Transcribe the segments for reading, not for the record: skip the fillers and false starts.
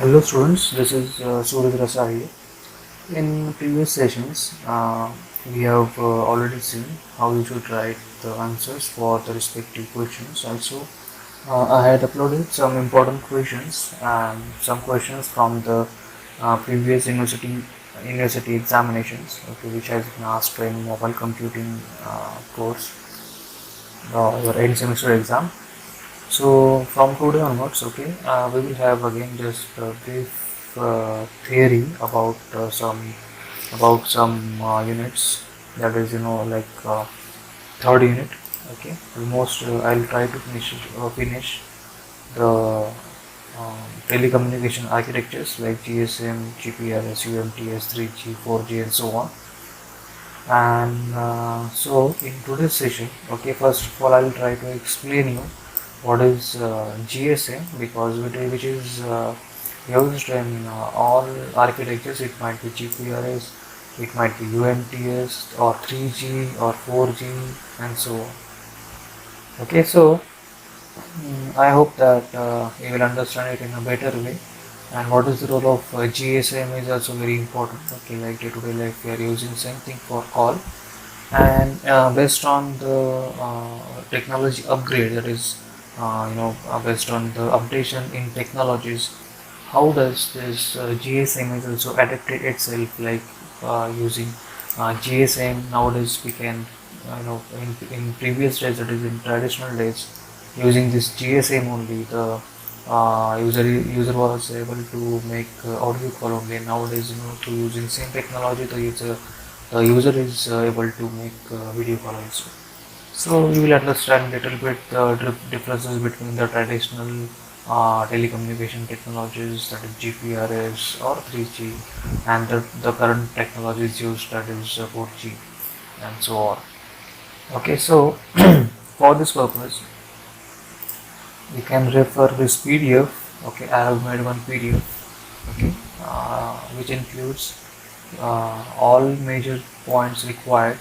Hello students, this is Suraj Rasai. In previous sessions, we have already seen how you should write the answers for the respective questions. Also, I had uploaded some important questions and some questions from the previous university examinations, okay, which has been asked in mobile computing course, your end semester exam. So from today onwards, okay, we will have again just a brief theory about some units. That is, like third unit. Okay, almost I'll try to finish the telecommunication architectures like GSM, GPRS, UMTS, 3G, 4G, and so on. And so in today's session, okay, first of all, I'll try to explain you what is GSM, because which is used in all architectures. It might be GPRS, it might be UMTS or 3G or 4G and so on. Okay, so I hope that you will understand it in a better way. And what is the role of GSM is also very important. Okay, like day to day life, we are using same thing for call, and based on the technology upgrade, that is based on the updation in technologies, how does this GSM is also adapted itself, like using GSM nowadays we can in previous days, that is in traditional days, using this GSM only the user was able to make audio call only. Nowadays, through using same technology, the user is able to make video call also. So you will understand little bit the differences between the traditional telecommunication technologies, that is GPRS or 3G, and the current technologies used, that is 4G and so on. Okay, so for this purpose, you can refer this PDF. Okay, I have made one PDF. Okay, which includes all major points required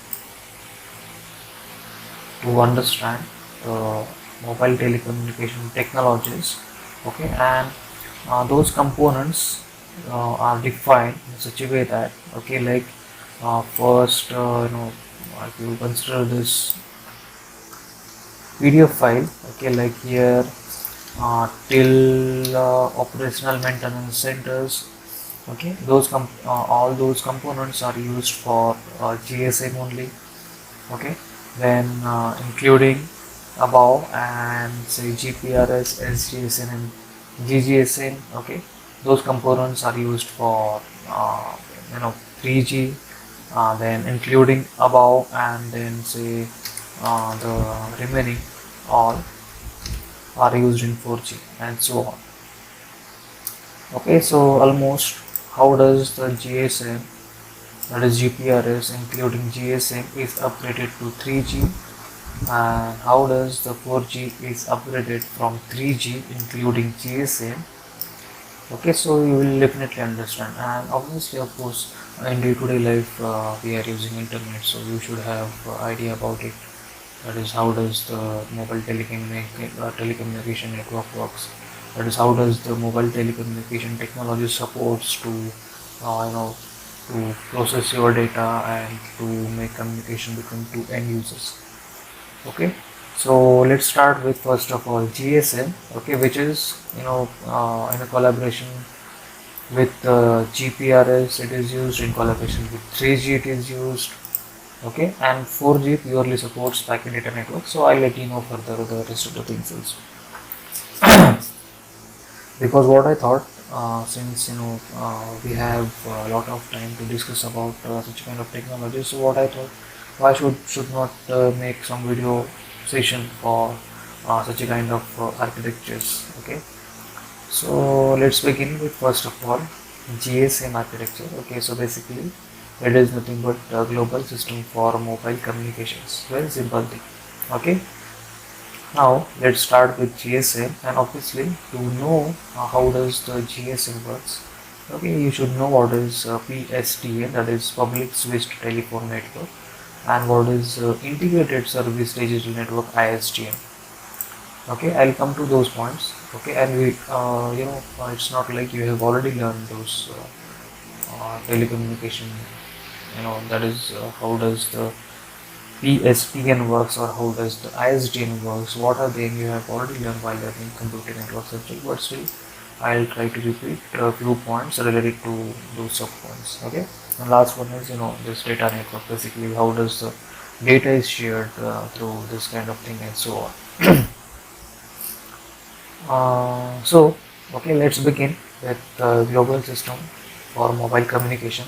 to understand the mobile telecommunication technologies. Okay, and those components are defined in such a way that, okay, like first, if you consider this PDF file, okay, like here till operational maintenance centers. Okay, all those components are used for GSM only. Okay, then including above and say GPRS, SGSN, and GGSN. Okay, those components are used for 3G, then including above, and then say the remaining all are used in 4G and so on. Okay, so almost how does the GSM, that is GPRS including GSM, is upgraded to 3G, and how does the 4G is upgraded from 3G including GSM. Okay, so you will definitely understand. And obviously, of course, in day-to-day life we are using internet, so you should have idea about it. That is how does the mobile telecommunication network works. That is how does the mobile telecommunication technology supports to to process your data and to make communication between two end users. Okay, so let's start with first of all GSM. Okay, which is in a collaboration with GPRS. It is used in collaboration with 3G. It is used. Okay, and 4G purely supports packet data network. So I'll let you know further the rest of the things also. Because what I thought, since we have a lot of time to discuss about such kind of technology, so what I thought, why should not make some video session for such a kind of architectures. Okay, so let's begin with first of all GSM architecture. Okay, so basically it is nothing but a global system for mobile communications. Very simple thing. Okay, now let's start with GSM, and obviously to know how does the GSM works. Okay, you should know what is PSTN, that is Public Switched Telephone Network, and what is Integrated Service Digital Network, ISDN. Okay, I'll come to those points. Okay, and we it's not like you have already learned those telecommunication, that is how does the PSTN works or how does the ISDN works, what are they, you have already learned while learning computer network subject, but still I'll try to repeat a few points related to those sub points. Okay, and last one is this data network, basically how does the data is shared through this kind of thing and so on. So okay, let's begin with the global system for mobile communication.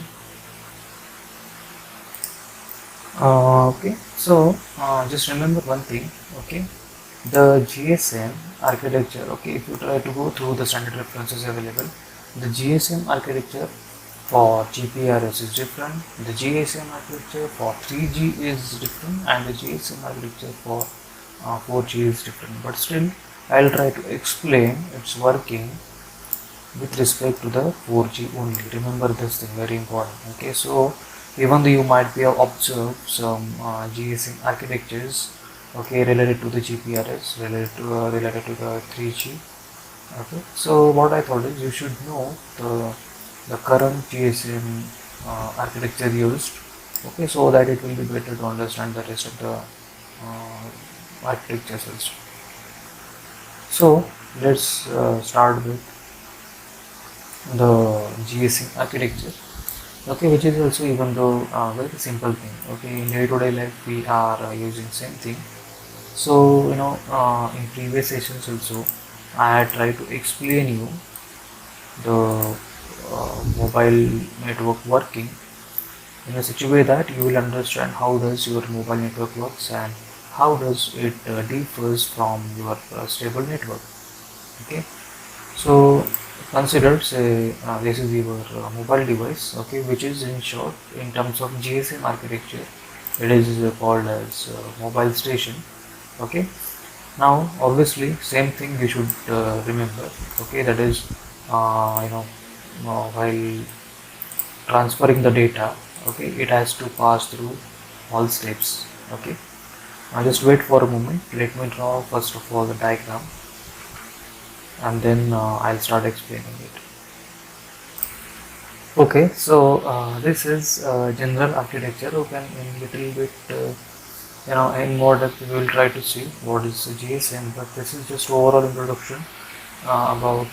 Okay, so just remember one thing. Okay, the GSM architecture. Okay, if you try to go through the standard references available, the GSM architecture for GPRS is different. The GSM architecture for 3G is different, and the GSM architecture for 4G is different. But still, I'll try to explain its working with respect to the 4G only. Remember this thing, very important. Okay, so even though you might be observed some GSM architectures, okay, related to the GPRS, related to the 3G. Okay, so what I thought is you should know the current GSM architecture used. Okay, so that it will be better to understand the rest of the architectures also. So let's start with the GSM architecture. Okay, which is also even though very simple thing. Okay, in day-to-day life we are using same thing. So in previous sessions also I had tried to explain you the mobile network working in a such a way that you will understand how does your mobile network works and how does it differs from your stable network. Okay, so consider say this is your mobile device, okay, which is in short in terms of GSM architecture it is called as mobile station. Okay, now obviously same thing you should remember. Okay, that is while transferring the data, okay, it has to pass through all steps. Okay, now just wait for a moment, let me draw first of all the diagram and then I'll start explaining it. Okay, so this is general architecture. Okay, in little bit in more depth we will try to see what is GSM, but this is just overall introduction about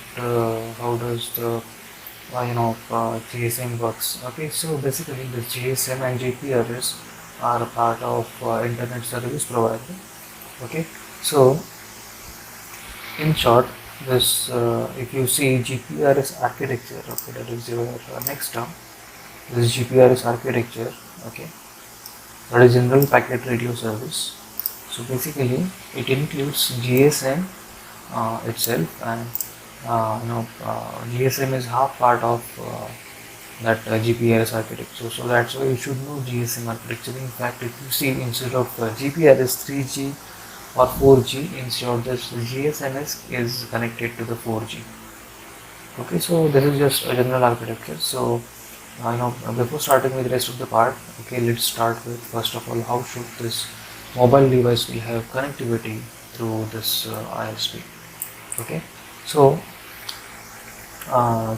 how does the GSM works. Okay, so basically the GSM and GPRS are a part of internet service provider. Okay, so in short, this if you see GPRS architecture, okay, that is your next term. This is GPRS architecture. Okay, that is General Packet Radio Service. So basically, it includes GSM itself, and GSM is half part of that GPRS architecture. So that's why you should know GSM architecture. In fact, if you see instead of GPRS 3G or 4G, instead this GSMS is connected to the 4G. Okay, so this is just a general architecture. So before starting with the rest of the part, okay, let's start with first of all how should this mobile device will have connectivity through this ISP. Okay, so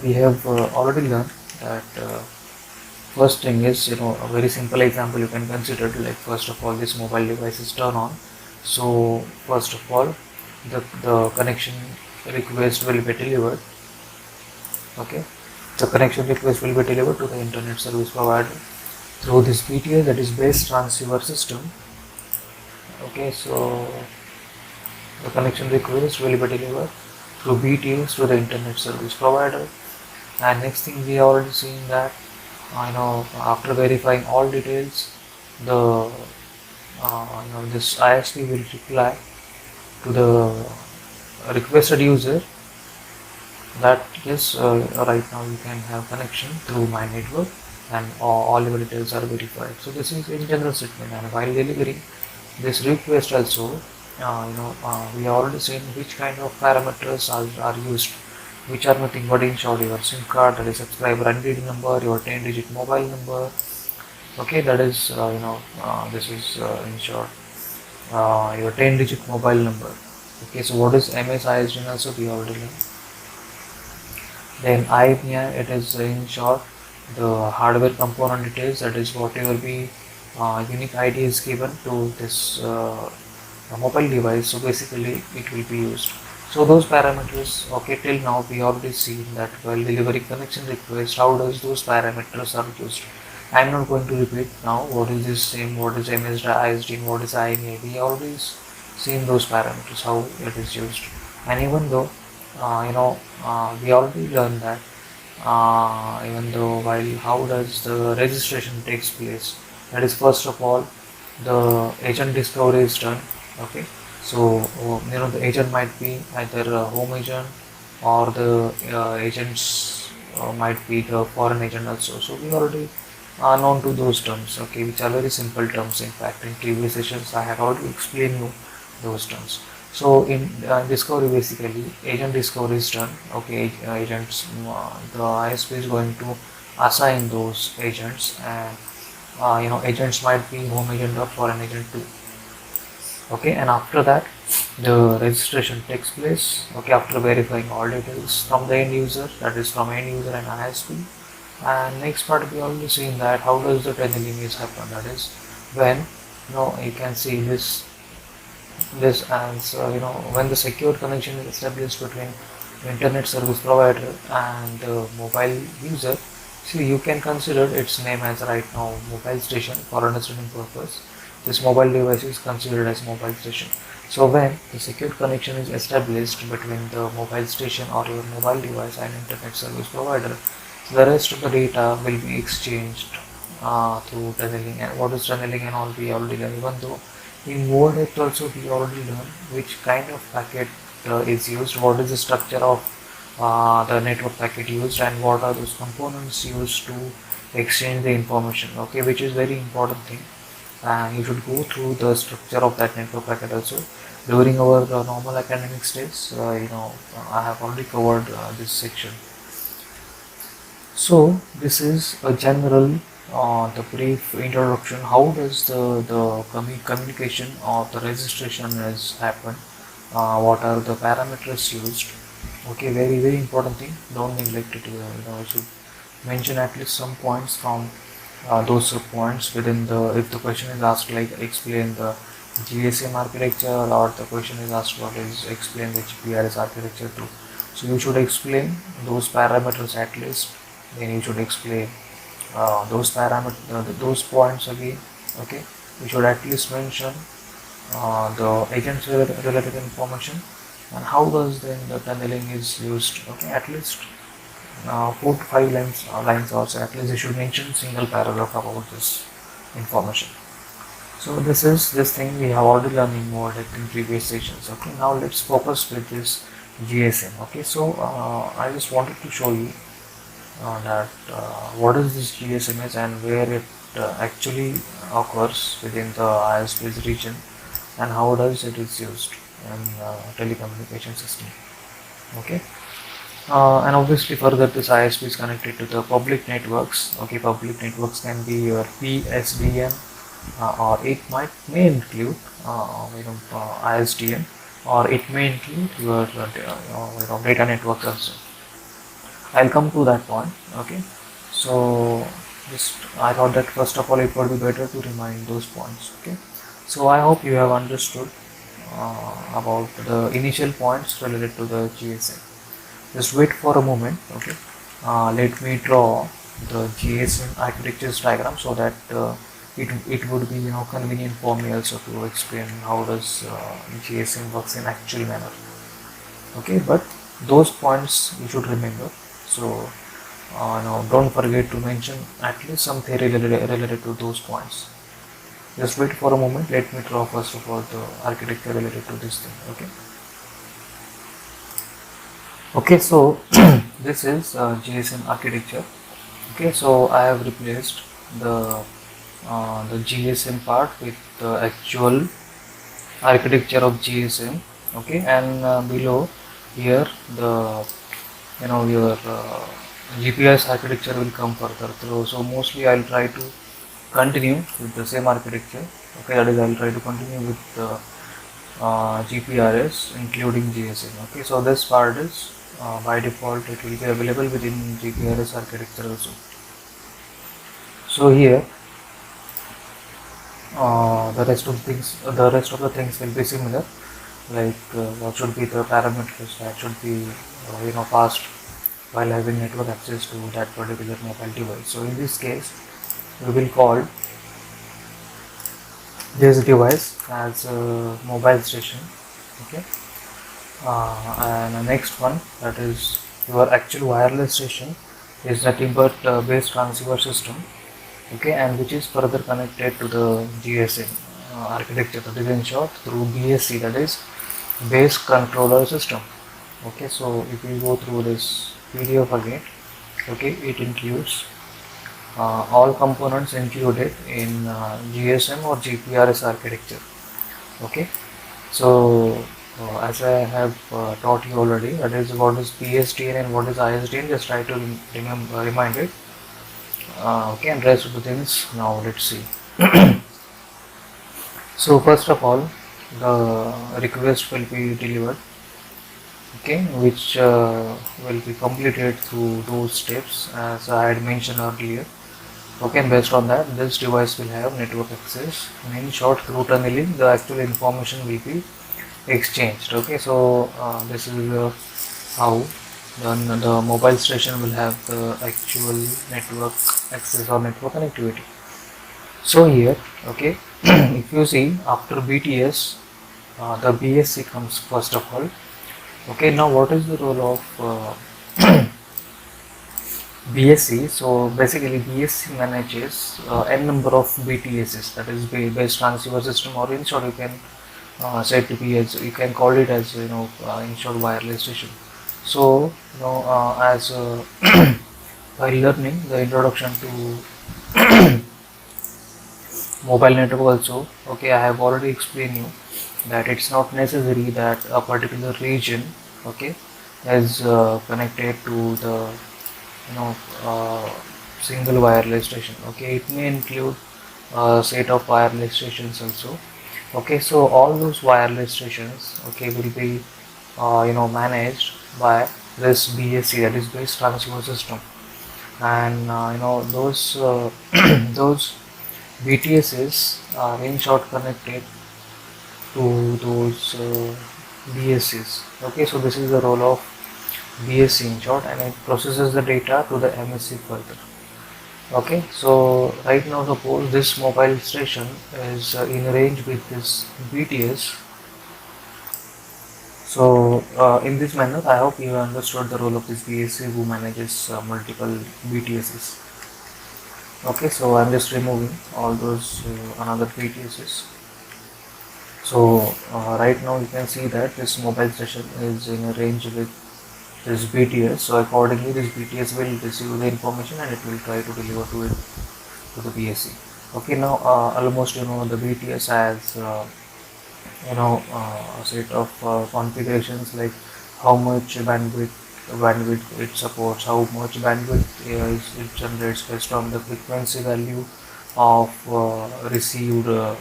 we have already learned that first thing is a very simple example you can consider, like first of all this mobile device is turned on. So first of all the connection request will be delivered. Okay, the connection request will be delivered to the internet service provider through this BTS, that is base transceiver system. Okay, so the connection request will be delivered through BTS to the internet service provider. And next thing we are already seeing that after verifying all details, the this ISP will reply to the requested user that yes, right now you can have connection through my network and all your details are verified. So this is in general statement, and while delivering this request also we are already seen which kind of parameters are used, which are nothing but in short your SIM card, that is subscriber ID number, your 10-digit mobile number. Okay, that is this is in short your 10-digit mobile number. Okay, so what is MS-ISDN also we already learned. Then IPN, it is in short the hardware component details, that is whatever be unique ID is given to this mobile device, so basically it will be used. So those parameters, okay, till now we already seen that while delivering connection request, how does those parameters are used. I am not going to repeat now what is this same, what is MS-ISDN, what is IMEI. We already seen those parameters, how it is used. And even though we already learned that even though while how does the registration takes place, that is first of all the agent discovery is done. Okay, so the agent might be either a home agent or the agents might be the foreign agent also. So we already are known to those terms, okay, which are very simple terms. In fact, in previous sessions I have already explained you those terms. So in discovery, basically agent discovery is done. Okay, agents, the ISP is going to assign those agents, and agents might be home agent or foreign agent too. Okay, and after that the registration takes place. Okay, after verifying all details from the end user, that is from end user and ISP. And next part we already seen that how does the tunneling is happen, that is when you can see this as when the secure connection is established between internet service provider and the mobile user. See, you can consider its name as right now mobile station for understanding purpose. This mobile device is considered as mobile station. So when the secure connection is established between the mobile station or your mobile device and internet service provider, the rest of the data will be exchanged through tunneling. And what is tunneling and all we already learned. Even though in more depth also we already learned which kind of packet is used, what is the structure of the network packet used, and what are those components used to exchange the information. Okay, which is very important thing. And you should go through the structure of that network packet also during our normal academic days. I have already covered this section. So this is a general, the brief introduction. How does the communication or the registration is happen? What are the parameters used? Okay, very important thing. Don't neglect it. You should mention at least some points from those points within the. If the question is asked like explain the GSM architecture, or the question is asked what is explain the GPRS architecture too. So you should explain those parameters at least. Then you should explain those parameters, those points again. Okay, you should at least mention the agents related information, and how does then the tunneling is used. Okay, at least 4 to 5 lines or so. At least you should mention single paragraph about this information. So this thing we have already learned in more depth in previous sessions. Okay, now let's focus with this GSM. Okay, so I just wanted to show you that what is this GSM is and where it actually occurs within the ISP's region, and how does it is used in telecommunication system. Okay, and obviously further this ISP is connected to the public networks. Okay, public networks can be your PSDN, or it may include ISDN, or it may include your data network also. I'll come to that point. Okay, so just I thought that first of all it would be better to remind those points. Okay, so I hope you have understood about the initial points related to the GSM. Just wait for a moment. Okay, let me draw the GSM architecture diagram so that it would be convenient for me also to explain how does GSM works in actual manner. Okay, but those points you should remember. So don't forget to mention at least some theory related to those points. Just wait for a moment. Let me draw first of all the architecture related to this thing. Okay, so this is GSM architecture. Okay, so I have replaced the GSM part with the actual architecture of GSM. Okay, and below here the your GPS architecture will come further through. So mostly I'll try to continue with the same architecture. Okay, that is I'll try to continue with GPRS including GSM. Okay, so this part is by default it will be available within GPRS architecture also. So here the rest of the things will be similar, like what should be the parameters that should be passed while having network access to that particular mobile device. So in this case we will call this device as a mobile station. Okay, and the next one, that is your actual wireless station, is nothing but base transceiver system. Okay, and which is further connected to the GSM architecture, that is in short through BSC, that is base controller system. Okay, so if we go through this PDF again, okay, it includes all components included in GSM or GPRS architecture. Okay, so as I have taught you already, that is what is PSTN and what is ISDN, just try to remind it. Okay, and rest of the things now let's see. So first of all, the request will be delivered, okay, which will be completed through those steps as I had mentioned earlier. Okay, and based on that, this device will have network access, and in short, through tunneling the actual information will be exchanged. Okay, so this is how the mobile station will have the actual network access or network connectivity. So here, okay, if you see after BTS, the BSC comes first of all. Okay, now what is the role of BSC? So basically BSC manages n number of BTSs, that is base transceiver system, or in short you can say it to be as, you can call it as in short wireless station. So as while learning the introduction to mobile network also, okay, I have already explained you that it's not necessary that a particular region, okay, is connected to the single wireless station. Okay, it may include a set of wireless stations also. Okay, so all those wireless stations, okay, will be managed by this BSC, that is base transceiver system, and those those BTSs are in short connected to those BSCs. Okay, so this is the role of BSC in short, and it processes the data to the MSC further. Okay, so right now suppose this mobile station is in range with this BTS. So in this manner, I hope you understood the role of this BSC who manages multiple BTSs. Okay, so I'm just removing all those another BTSs. So right now you can see that this mobile station is in a range with this BTS. So accordingly, this BTS will receive the information and it will try to deliver to it to the BSC. Okay, now almost the BTS has a set of configurations, like how much bandwidth it supports, how much bandwidth it generates based on the frequency value of received the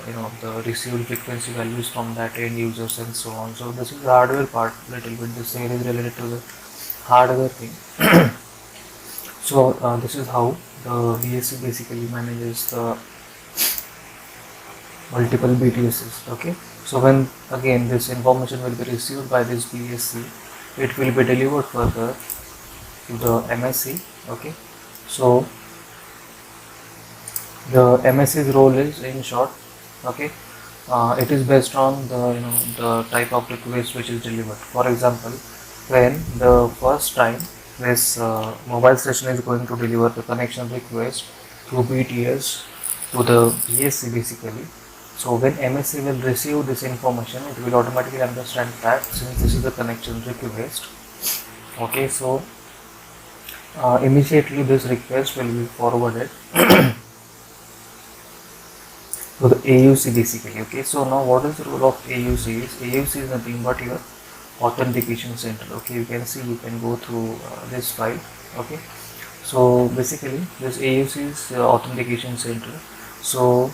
received frequency values from that end users and so on. So this is the hardware part, little bit this here is related to the hardware thing. So this is how the BSC basically manages the multiple BTSs. Okay, so when again this information will be received by this BSC, it will be delivered further to the MSC. Okay, so the MSC's role is in short, okay, it is based on the type of request which is delivered. For example, when the first time this mobile station is going to deliver the connection request through BTS to the BSC basically. So when MSC will receive this information, it will automatically understand that since this is the connection request, okay, so immediately this request will be forwarded to the AUC basically. Okay, so now what is the role of AUC? AUC is nothing but your authentication center. Okay, you can see, you can go through this file. Okay, so basically this AUC is authentication center. So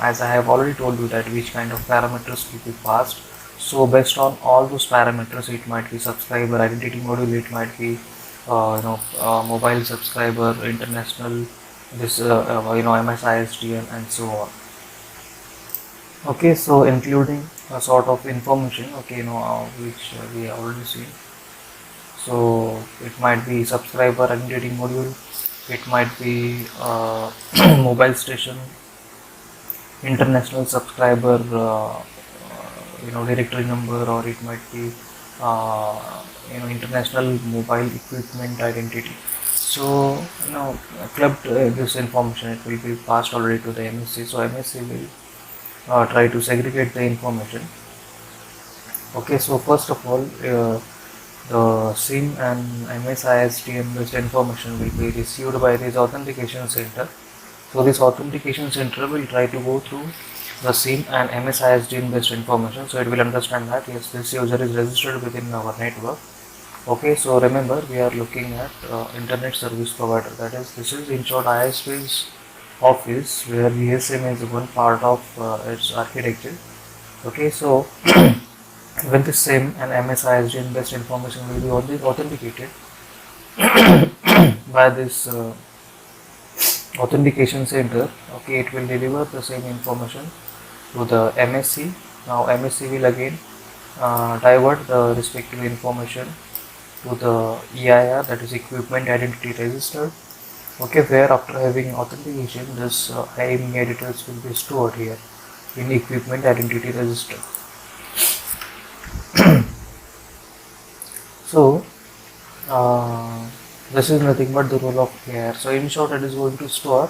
as I have already told you that which kind of parameters will be passed So based on all those parameters, it might be subscriber identity module, it might be mobile subscriber, international, this MSISDN and so on. Okay, so including a sort of information, okay, which we have already seen. So it might be subscriber identity module, it might be mobile station, international subscriber directory number, or it might be international mobile equipment identity. So clubbed this information, it will be passed already to the MSC. So MSC will try to segregate the information. Okay, so first of all, the SIM and MSISDN based information will be received by this authentication center. So this authentication center will try to go through the SIM and MSISDN based information. So it will understand that yes, this user is registered within our network. Okay, so remember we are looking at internet service provider. That is, this is in short ISP's office, where GSM is one part of its architecture. Okay, so when the SIM and MSISDN based information will be only authenticated by this authentication center, okay, it will deliver the same information to the MSC. Now MSC will again divert the respective information to the EIR, that is equipment identity register. Okay, where after having authentication, this IMEI details will be stored here in equipment identity register. So this is nothing but the role of EIR. So in short, it is going to store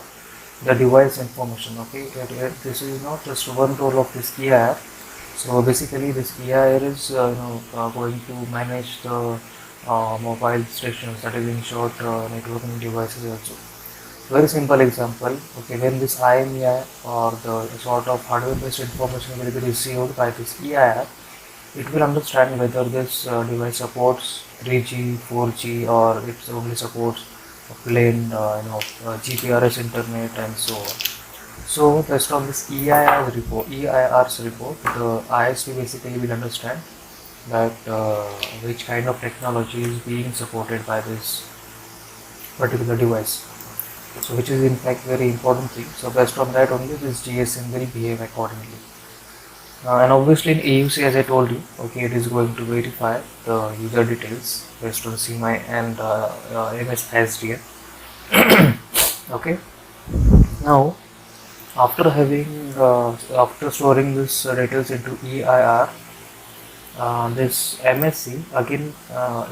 the device information. Okay, this is not just one role of this EIR. So basically, this EIR is going to manage the mobile stations, that is in short networking devices also. Very simple example. Okay, when this IMEI or the sort of hardware based information will be received by this EIR, it will understand whether this device supports 3G, 4G, or it only supports plain GPRS internet and so on. So based on this EIR's report, the ISP basically will understand that which kind of technology is being supported by this particular device. So which is in fact very important thing. So based on that only this GSM will behave accordingly. And obviously in AUC, as I told you, okay, it is going to verify the user details based on CMI and MSISDN. Okay. Now after having after storing this details into EIR, this MSC again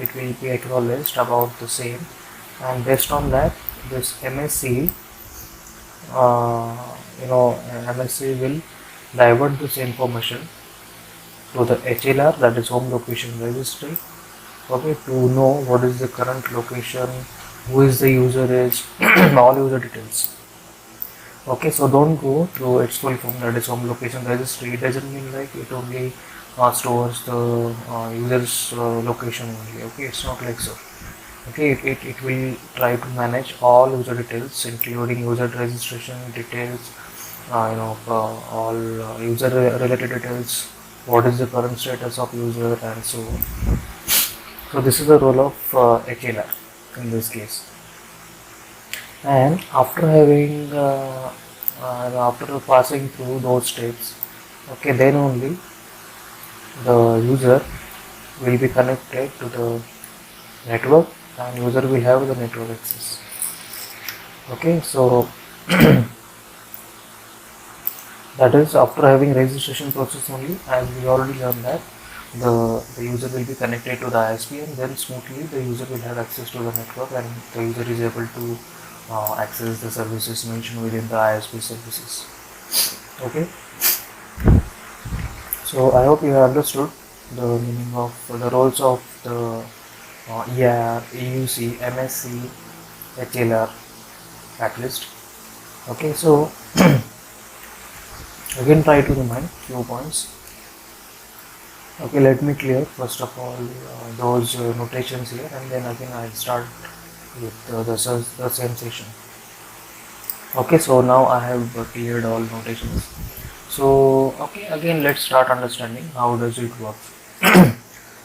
it will be acknowledged about the same, and based on that this MSC MSC will divert this information to the HLR, that is home location registry, okay, to know what is the current location, who is the user is, all user details. Okay, so don't go through its full form, that is home location registry. It doesn't mean like it only stores the user's location only. Okay, it's not like so. Okay, it will try to manage all user details, including user registration details, all user related details, what is the current status of user and so on. So this is the role of HLR in this case. And after having after passing through those steps, okay, then only the user will be connected to the network and user will have the network access. Okay, so that is after having registration process only, as we already learned that the user will be connected to the ISP, and then smoothly the user will have access to the network and the user is able to access the services mentioned within the ISP services. Okay, so I hope you have understood the meaning of the roles of the EIR, AUC, MSC, HLR at least. Okay, so again try to remind few points. Okay, let me clear first of all those notations here, and then again I'll start with the same session. Okay, so now I have cleared all notations. So okay, again let's start understanding how does it work.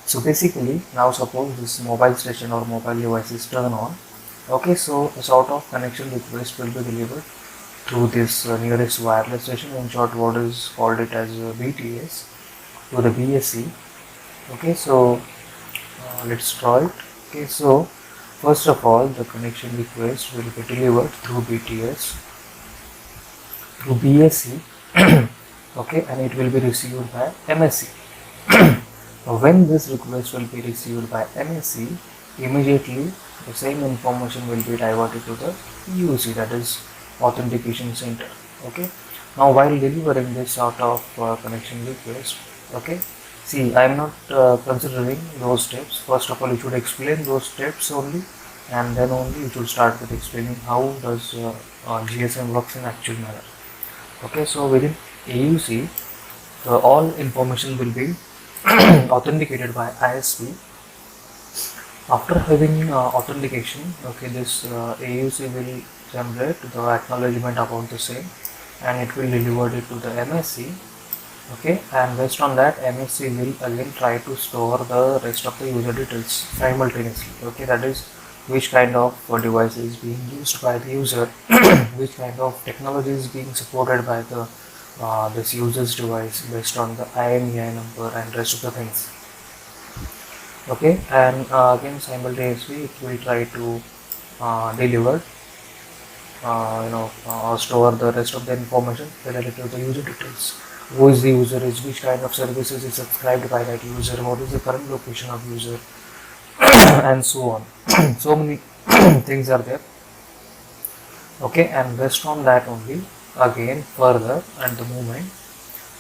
So basically, now suppose this mobile station or mobile device is turned on. Okay, so a sort of connection request will be delivered through this nearest wireless station, in short what is called it as BTS, to the BSC. Okay, so let's draw it. Okay, so first of all the connection request will be delivered through BTS through BSC. Okay, and it will be received by MSC. When this request will be received by MSC, immediately the same information will be diverted to the EUC, that is authentication center. Okay, now while delivering this sort of connection request, okay, see, I am not considering those steps. First of all, you should explain those steps only, and then only you should start with explaining how does GSM works in actual manner. Okay, so within AUC, all information will be authenticated by ISP. After having authentication, okay, this AUC will generate the acknowledgement about the same, and it will deliver it to the MSC. Okay, and based on that, MSC will again try to store the rest of the user details simultaneously. Okay, that is which kind of device is being used by the user, which kind of technology is being supported by the this user's device based on the IMEI number and rest of the things. Okay, and again simultaneously it will try to deliver or store the rest of the information related to the user details. Who is the user, is which kind of services is subscribed by that user, what is the current location of user, and so on. So many things are there. Okay, and based on that only, again further at the moment,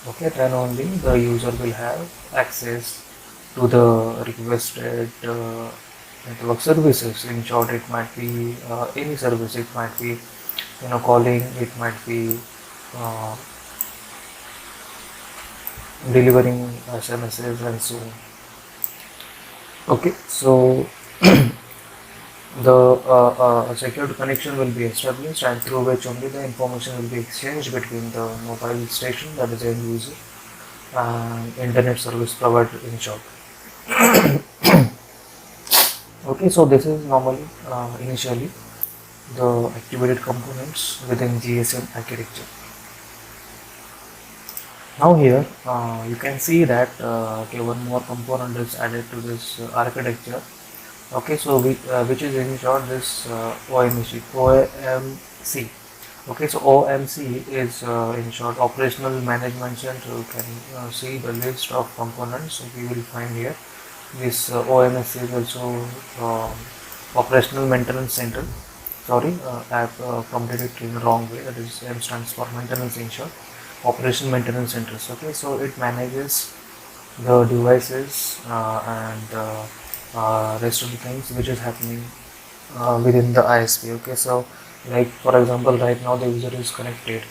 okay, then only the user will have access to the requested network services. In short, it might be any service. It might be calling, it might be uh, delivering SMSs and so on. Okay, so the secured connection will be established, and through which only the information will be exchanged between the mobile station, that is end user, and internet service provider, in short. Okay, so this is normally initially the activated components within GSM architecture. Now here you can see that okay, one more component is added to this architecture. Okay, so which is in short this OMC. Okay, so OMC is in short operational management center. You can see the list of components we will find here. This OMC is also operational maintenance center. Sorry, I have completed it in the wrong way. That is M stands for maintenance, in short. Operation maintenance centers. Okay, so it manages the devices and rest of the things which is happening within the ISP. Okay, so like for example, right now the user is connected.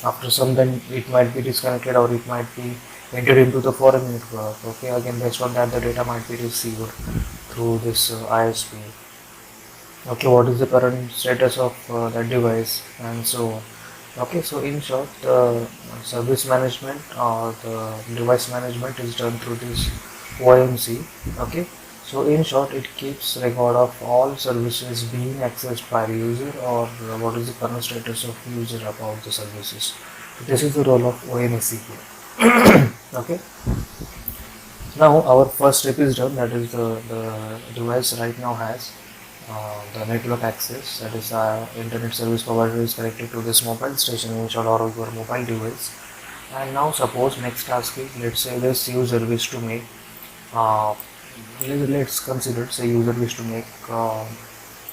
After some time, it might be disconnected or it might be entered into the foreign network. Okay, again based on that, the data might be received through this ISP. Okay, what is the current status of that device and so on. Okay, so in short, the service management or the device management is done through this OMC. Okay, so in short, it keeps record of all services being accessed by the user, or what is the current status of user about the services. This is the role of OMC here. Okay, now our first step is done, that is the device right now has the network access, that is internet service provider is connected to this mobile station, in short, or your mobile device. And now suppose next task is, let's say this user wish to make uh, let's consider, say user wish to make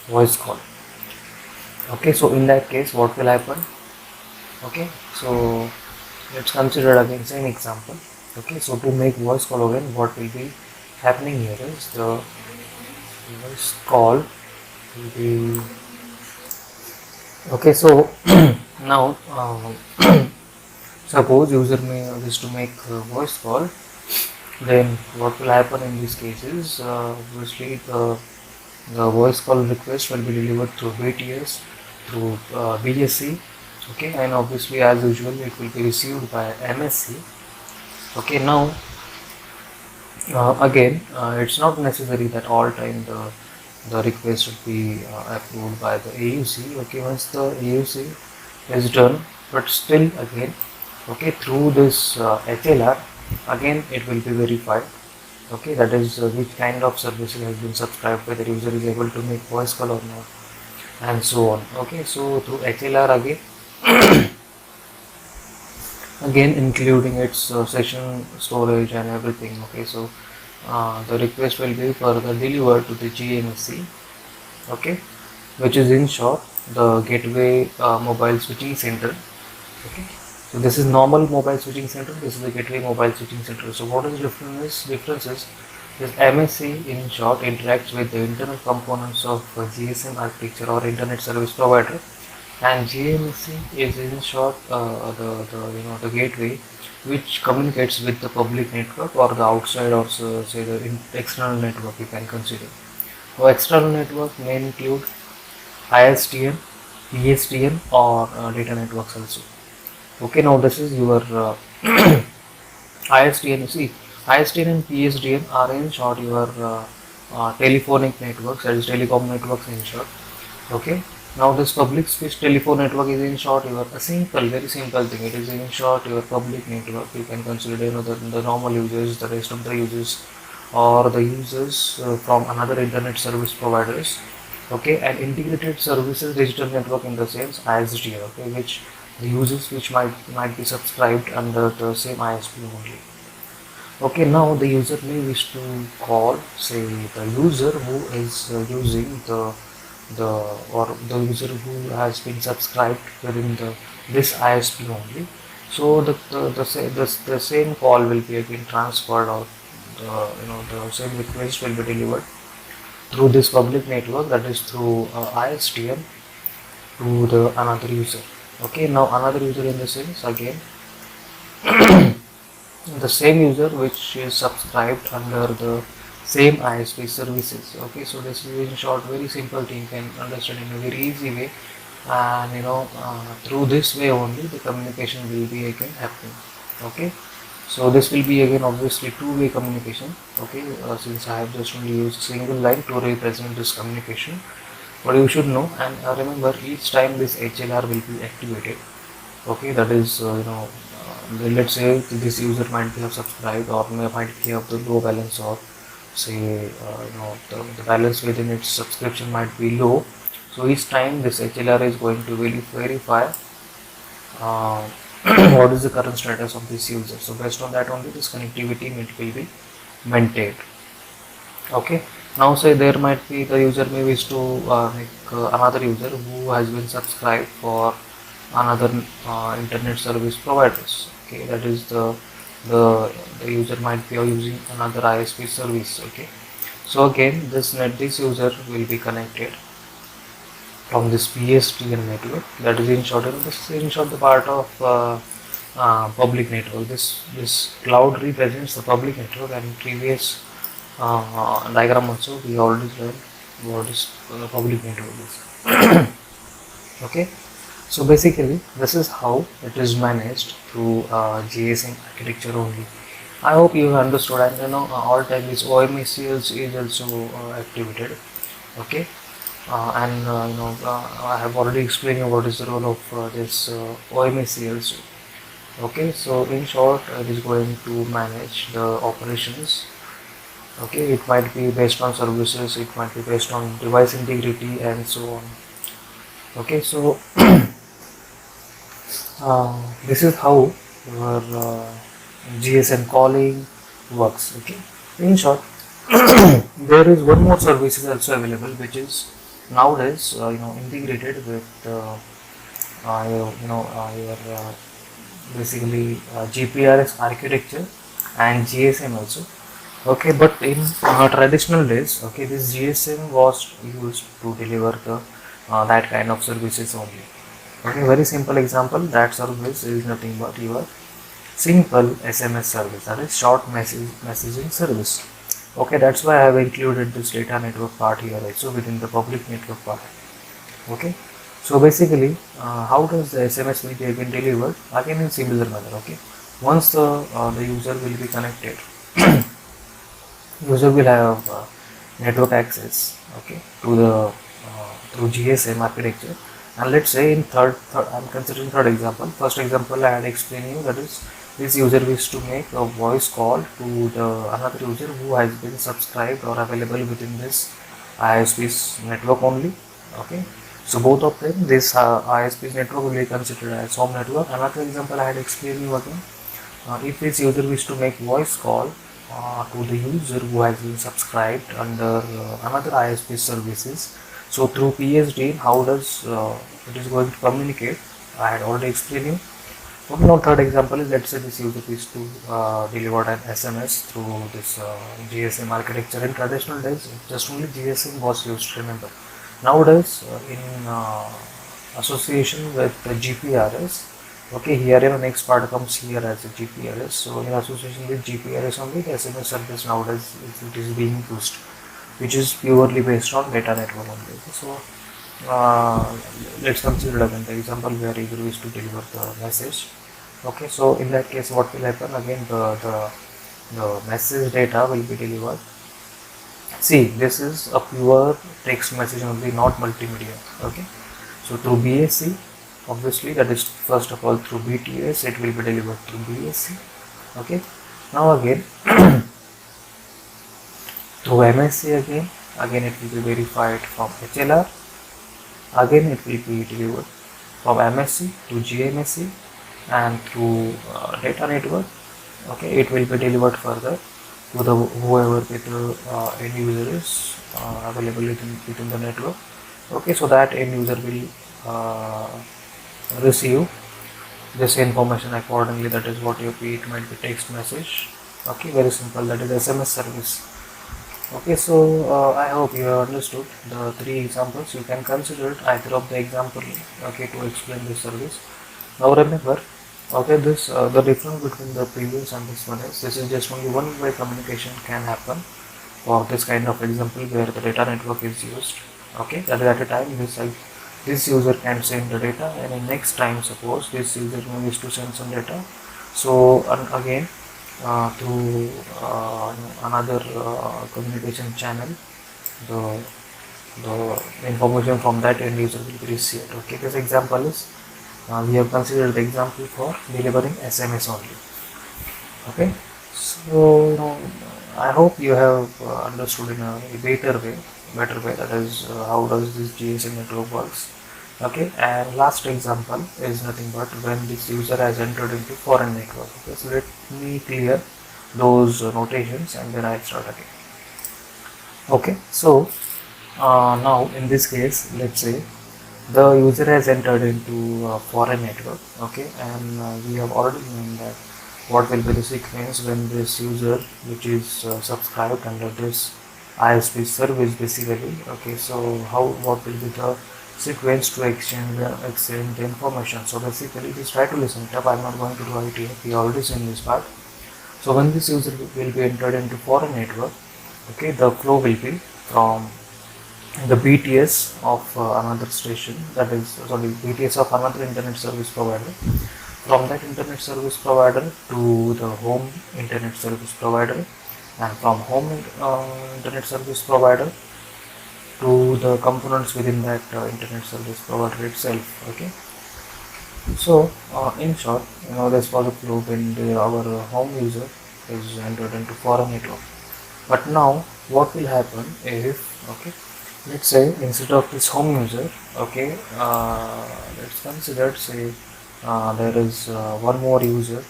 voice call. Okay, so in that case what will happen? Okay, so let's consider again same example. Okay, so to make voice call again, what will be happening here is the voice call will be okay. So now suppose user may wish to make a voice call, then what will happen in this case is obviously the voice call request will be delivered through BTS, through BSC, Okay, and obviously as usual it will be received by MSC. Okay, now again it's not necessary that all time the request should be approved by the AUC. Okay, once the AUC is done, but still again, okay, through this HLR again it will be verified. Okay, that is which kind of services has been subscribed, whether user is able to make voice call or not, and so on. Okay, so through HLR again including its session storage and everything. Okay, so the request will be further delivered to the GMSC. Okay, which is in short the gateway mobile switching center. Okay, so this is normal mobile switching center, this is the gateway mobile switching center. So what is the differences? This MSC in short interacts with the internal components of GSM architecture or internet service provider, and GMSC is in short the gateway which communicates with the public network or the outside, or say the external network you can consider. So external network may include ISDN, PSTN, or data networks also. Okay, now this is your ISDN. You see, ISDN and PSDN are in short your telephonic networks, that is telecom networks in short. Okay, now this public switch telephone network is in short your a simple, very simple thing. It is in short your public network. You can consider the normal users, the rest of the users, or the users from another internet service providers. Okay, and integrated services digital network in the sense ISDN. Okay, which the users which might be subscribed under the same ISP only. Okay, now the user may wish to call, say, the user who is using the or the user who has been subscribed within this ISP only. So the same call will be again transferred, or the same request will be delivered through this public network, that is through ISDN, to the another user. Okay, now another user in the sense again the same user which is subscribed under the same ISP services. Okay, so this is in short very simple thing, you can understand in a very easy way, and through this way only the communication will be again happening. Okay, so this will be again obviously two-way communication. Okay, since I have just only used single line to represent this communication, but you should know, and remember each time this HLR will be activated. Okay, that is let's say this user might have subscribed, or might have the low balance, or say the balance within its subscription might be low. So each time this HLR is going to verify uh, what is the current status of this user. So based on that only this connectivity will be maintained. Okay, now say there might be the user may wish to make another user who has been subscribed for another internet service providers. Okay, that is the user might be using another ISP service. Okay, so again this user will be connected from this PSTN network, that is in short, this is in short the part of public network. This cloud represents the public network, and previous diagram also we already learned what is public network is. Okay, so basically this is how it is managed through GSM architecture only. I hope you have understood, and all time this OMACLs is also activated. Okay, and I have already explained you what is the role of this OMACLs. Okay, so in short it is going to manage the operations. Okay, it might be based on services, it might be based on device integrity, and so on. Okay, so this is how your GSM calling works. Okay, in short, there is one more service is also available, which is nowadays integrated with your basically GPRS architecture and GSM also. Okay, but in traditional days, okay, this GSM was used to deliver the that kind of services only. Okay, very simple example, that service is nothing but your simple SMS service, that is short messaging service. Okay, that's why I have included this data network part here also within the public network part. Okay, So basically, how does the SMS will be again delivered? Again in similar manner. Okay, once the user will be connected, user will have network access. Okay, to the through GSM architecture. And let's say in third I'm considering third example. First example I had explained you, that is this user wishes to make a voice call to the another user who has been subscribed or available within this ISP's network only. Okay, so both of them, this ISP's network will be considered as home network. Another example I had explained you again. If this user wishes to make voice call to the user who has been subscribed under another ISP services, so through PSD, how does it is going to communicate? I had already explained you. Okay, now third example is, let's say this user is to deliver an SMS through this GSM architecture. In traditional days, just only GSM was used, remember. Nowadays, in association with the GPRS, okay, here the next part comes here as a GPRS. So in association with GPRS only, the SMS service nowadays it is being used, which is purely based on data network only. So let's consider again the example where user is to deliver the message. Okay, so in that case, what will happen again? The message data will be delivered. See, this is a pure text message only, not multimedia. Okay, so through BSC, obviously, that is first of all through BTS, it will be delivered through BSC. Okay, now again through MSC again it will be verified from HLR. Again it will be delivered from MSC to GMSC, and through data network. Okay, it will be delivered further to the whoever the end user is available within the network. Okay, so that end user will receive this information accordingly. That is what it might be text message. Okay, very simple. That is SMS service. Okay, so I hope you have understood the three examples. You can consider either of the example, okay, to explain this service. Now remember, okay, this the difference between the previous and this one is, this is just only one way communication can happen for this kind of example where the data network is used. Okay, that is at a time this user can send the data, and in next time suppose this user needs to send some data. So again through another communication channel, the the information from that end user will be received. Okay, this example is we have considered the example for delivering SMS only. Okay, so I hope you have understood in a better way, that is how does this GSM network works. Okay, and last example is nothing but when this user has entered into foreign network. Okay, so let me clear those notations and then I'll start again. Okay, so now in this case, let's say the user has entered into a foreign network. Okay, and we have already known that what will be the sequence when this user which is subscribed under this ISP service basically. Okay, so what will be the sequence to exchange the information. So basically just try to listen it up. I'm not going to do it here, we already seen this part. So when this user will be entered into foreign network, okay, the flow will be from the BTS of another station, that is sorry, BTS of another internet service provider, from that internet service provider to the home internet service provider, and from home internet service provider to the components within that internet service provider itself. Okay, so in short, this was a flow when our home user is entered into foreign network. But now what will happen if, okay, let's say instead of this home user, okay, let's consider, say there is one more user,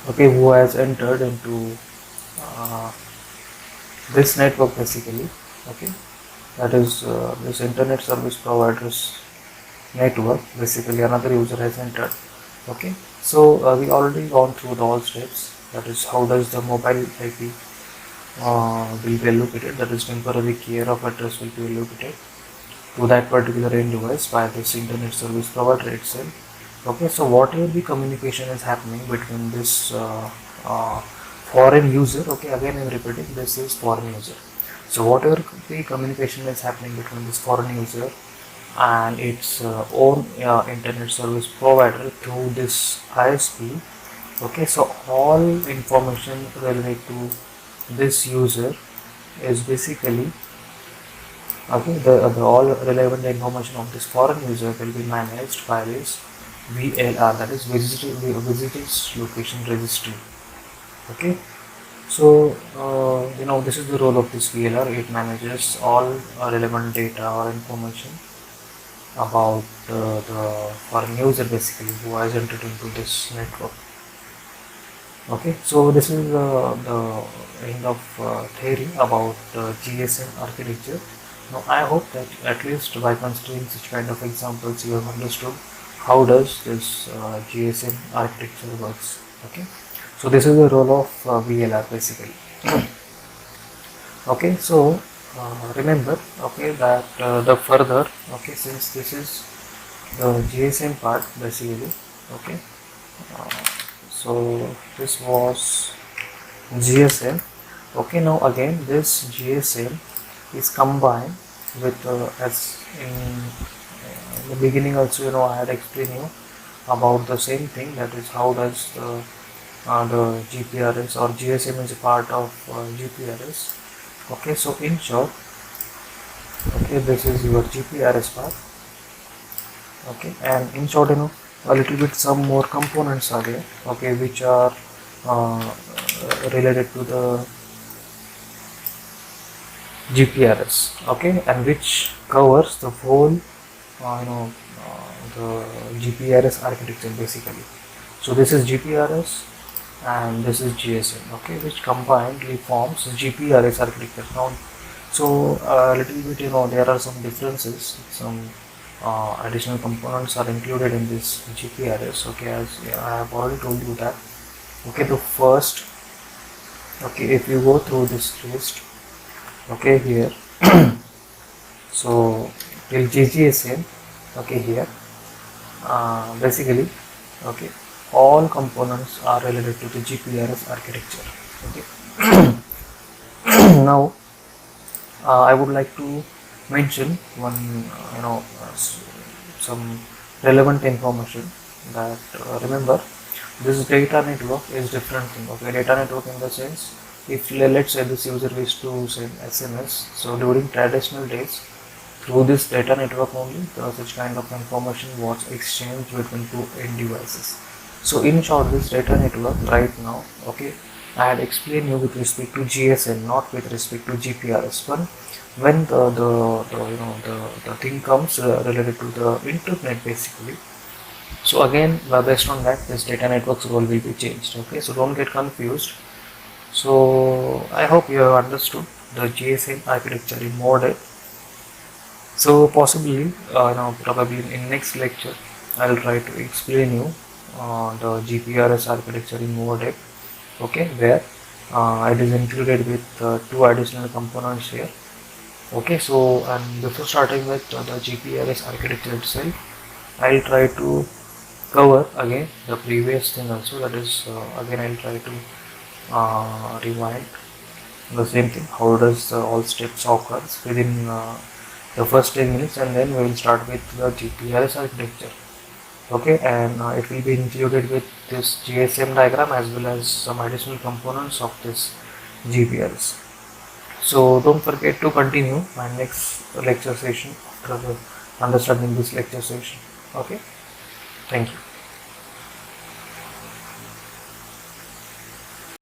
okay, who has entered into this network basically. Okay, that is this internet service provider's network, basically another user has entered. Okay, so we already gone through the all steps, that is how does the mobile IP will be allocated, that is temporary key of address will be allocated to that particular end device by this internet service provider itself. Okay, so whatever the communication is happening between this foreign user, okay, again I'm repeating, this is foreign user. So whatever the communication is happening between this foreign user and its own internet service provider through this ISP, okay, so all information related to this user is basically, okay, the all relevant information of this foreign user will be managed by this VLR, that is visitors location registry. Okay, so this is the role of this VLR. It manages all relevant data or information about the foreign user basically who has entered into this network. Okay, so this is the end of theory about GSM architecture. Now I hope that at least by considering such kind of examples you have understood how does this GSM architecture works. Okay, so this is the role of VLR basically. Okay, so remember, okay, that the further, okay, since this is the GSM part basically, okay, uh, so this was GSM. Okay, now again this GSM is combined with as in the beginning also, I had explained you about the same thing, that is how does the GPRS or GSM is a part of GPRS. Okay, so in short, okay, this is your GPRS part. Okay, and in short, a little bit some more components are there, okay, which are related to the GPRS, okay, and which covers the whole the GPRS architecture basically. So this is GPRS and this is GSM, okay, which combinedly forms GPRS architecture. Now, so a little bit, there are some differences, some additional components are included in this GPRS. Okay, as I have already told you that. Okay, the first, okay, if you go through this list, okay, here, so till GGSM, okay, here, basically, okay, all components are related to the GPRS architecture. Okay. Now I would like to mention one some relevant information, that remember, this data network is different thing. Okay, data network in the sense, if let's say this user wish to send SMS, so during traditional days, through this data network only, such kind of information was exchanged between two end devices. So in short, this data network right now, okay, I had explained you with respect to GSM, not with respect to GPRS. But when the thing comes related to the internet basically, so again based on that, this data network's role will be changed. Okay, so don't get confused. So I hope you have understood the GSM architecture in more depth. So possibly, probably in next lecture, I'll try to explain you the GPRS architecture in more depth. Okay, where it is included with two additional components here. Okay, so and before starting with the GPRS architecture itself, I'll try to cover again the previous thing also. That is, again I'll try to rewind the same thing. How does all steps occurs within the first 10 minutes, and then we will start with the GPRS architecture. Okay, and it will be included with this GSM diagram as well as some additional components of this GPRS. So don't forget to continue my next lecture session after understanding this lecture session. Okay, thank you.